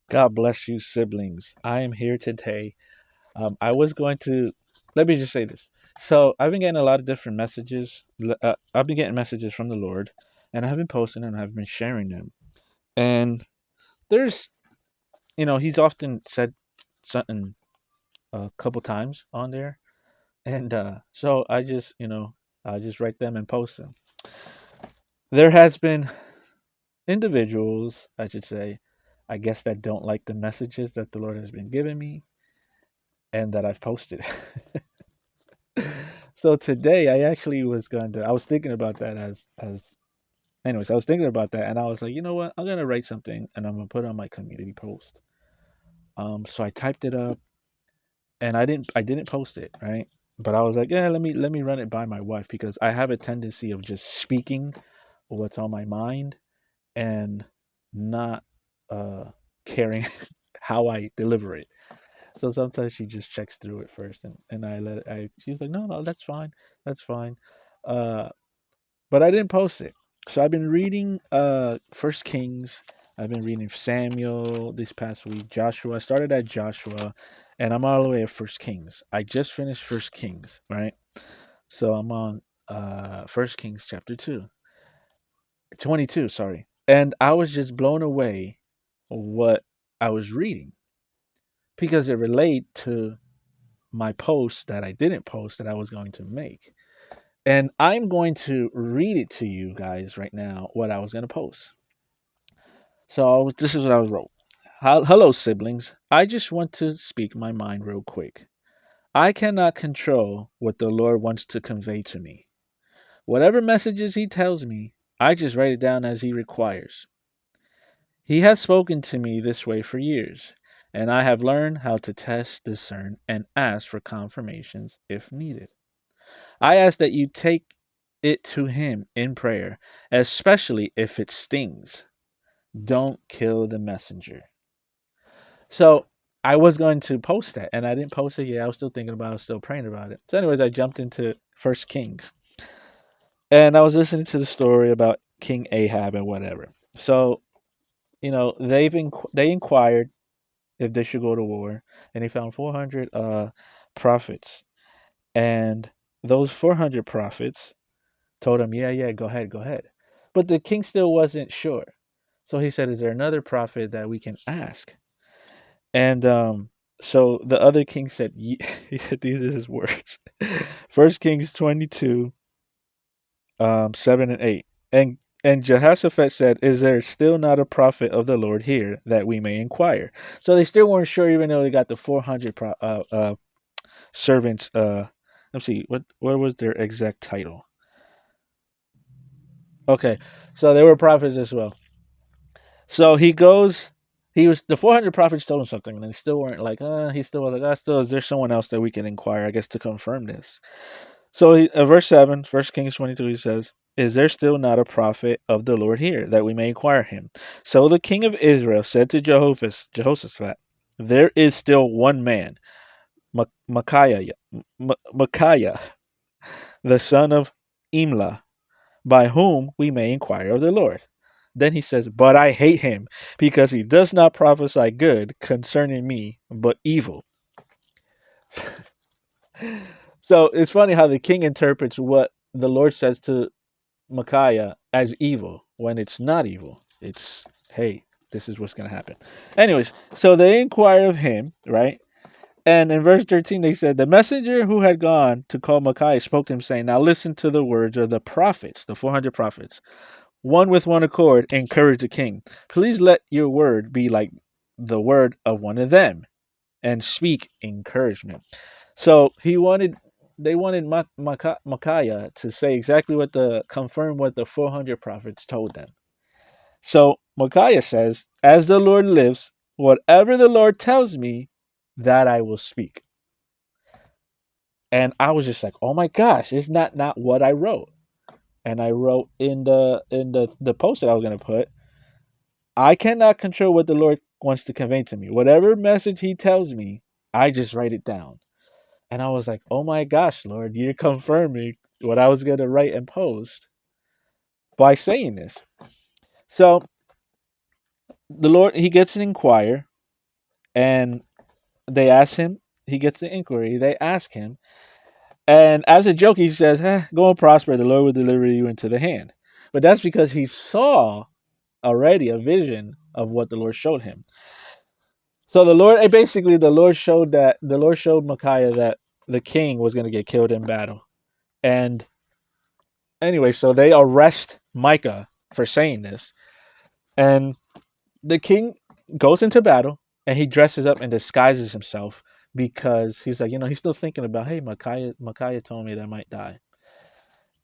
God bless you, siblings. I am here today. I was going to, let me just say this. So, I've been getting a lot of different messages. I've been getting messages from the Lord, and I've been posting and I've been sharing them. And there's, He's often said something a couple times on there. And so I just write them and post them. There has been individuals, I should say, I guess, that don't like the messages that the Lord has been giving me and that I've posted. So today I actually I was thinking about that anyways, I was thinking about that and I was like, you know what? I'm gonna write something and I'm gonna put it on my community post. So I typed it up and I didn't post it, right? But I was like, yeah, let me run it by my wife because I have a tendency of just speaking what's on my mind and not uh caring how I deliver it. So sometimes she just checks through it first, and she's like, no, that's fine, that's fine. Uh, but I didn't post it. So I've been reading First Kings. I've been reading Samuel this past week. Joshua. I started at Joshua, and I'm all the way at First Kings. I just finished First Kings, right? So I'm on First Kings chapter 22. Sorry, and I was just blown away what I was reading because it related to my post that I didn't post that I was going to make. And I'm going to read it to you guys right now what I was going to post. This is what I was wrote. Hello, siblings. I just want to speak my mind real quick. I cannot control what the Lord wants to convey to me. Whatever messages He tells me, I just write it down as He requires. He has spoken to me this way for years, and I have learned how to test, discern, and ask for confirmations if needed. I ask that you take it to Him in prayer, especially if it stings. Don't kill the messenger. So I was going to post that, and I didn't post it yet. I was still thinking about it, I was still praying about it. So, anyways, I jumped into First Kings, and I was listening to the story about King Ahab and whatever. So, they inquired if they should go to war, and they found 400 prophets, and those 400 prophets told him, yeah, yeah, go ahead, go ahead. But the king still wasn't sure. So he said, is there another prophet that we can ask? And so the other king said, he said, these are his words. First Kings 22, 7 and 8. And Jehoshaphat said, is there still not a prophet of the Lord here that we may inquire? So they still weren't sure, even though they got the 400 servants. Let's see, what was their exact title? Okay, so they were prophets as well. So he goes. He was the 400 prophets told him something, and they still weren't like. He still was like, still is there someone else that we can inquire? I guess to confirm this. So verse 7, First Kings 22, he says, "Is there still not a prophet of the Lord here that we may inquire him?" So the king of Israel said to Jehoshaphat, "There is still one man, Micaiah, the son of Imlah, by whom we may inquire of the Lord." Then he says, "But I hate him, because he does not prophesy good concerning me, but evil." So it's funny how the king interprets what the Lord says to Micaiah as evil when it's not evil. It's, hey, this is what's going to happen. Anyways, so they inquire of him, right? And in verse 13, they said, the messenger who had gone to call Micaiah spoke to him, saying, now listen to the words of the prophets, the 400 prophets. One with one accord, encourage the king. Please let your word be like the word of one of them, and speak encouragement. So they wanted Micaiah to say exactly confirm what the 400 prophets told them. So Micaiah says, as the Lord lives, whatever the Lord tells me, that I will speak. And I was just like, oh my gosh, it's not what I wrote. And I wrote in the post that I was going to put, I cannot control what the Lord wants to convey to me. Whatever message He tells me, I just write it down. And I was like, oh my gosh, Lord, you're confirming what I was going to write and post by saying this. So the Lord, He gets an inquire. And they ask him, he gets the inquiry, they ask him, and as a joke, he says, go and prosper, the Lord will deliver you into the hand. But that's because he saw already a vision of what the Lord showed him. So the Lord showed Micaiah that the king was going to get killed in battle. And anyway, so they arrest Micah for saying this. And the king goes into battle and he dresses up and disguises himself because he's like, he's still thinking about, hey, Micaiah told me that I might die.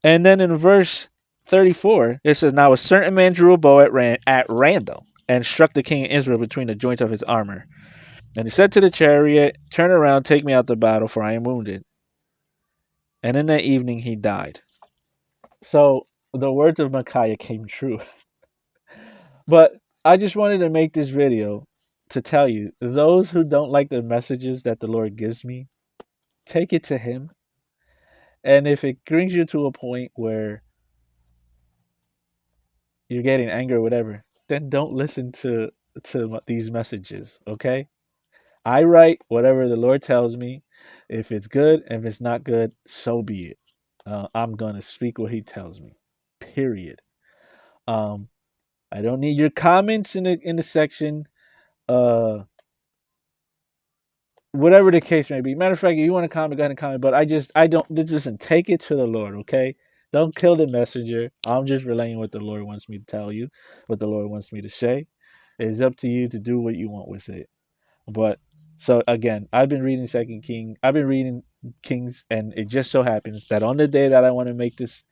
And then in verse 34, it says, now a certain man drew a bow at random and struck the king of Israel between the joints of his armor. And he said to the chariot, turn around, take me out to battle, for I am wounded. And in that evening he died. So the words of Micaiah came true. But I just wanted to make this video to tell you, those who don't like the messages that the Lord gives me, take it to him. And if it brings you to a point where you're getting angry or whatever, then don't listen to these messages, okay? I write whatever the Lord tells me. If it's good, if it's not good, so be it. I'm gonna speak what He tells me. Period. Um, I don't need your comments in the section. Uh, Whatever the case may be. Matter of fact, if you want to comment, go ahead and comment. But I don't. Listen, take it to the Lord, okay? Don't kill the messenger. I'm just relaying what the Lord wants me to tell you, what the Lord wants me to say. It's up to you to do what you want with it. But so again, I've been reading Second King. I've been reading Kings, and it just so happens that on the day that I want to make this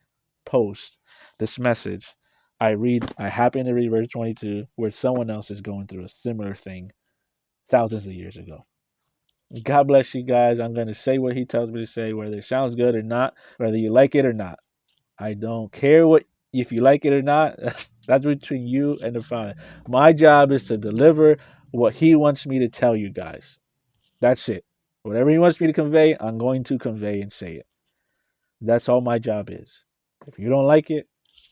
post, this message, I happen to read verse 22, where someone else is going through a similar thing thousands of years ago. God bless you guys. I'm going to say what He tells me to say, whether it sounds good or not, whether you like it or not. I don't care if you like it or not. That's between you and the Father. My job is to deliver what He wants me to tell you guys. That's it. Whatever He wants me to convey, I'm going to convey and say it. That's all my job is. If you don't like it,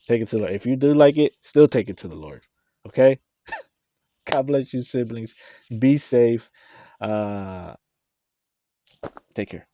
take it to the Lord. If you do like it, still take it to the Lord. Okay? God bless you, siblings. Be safe. Take care.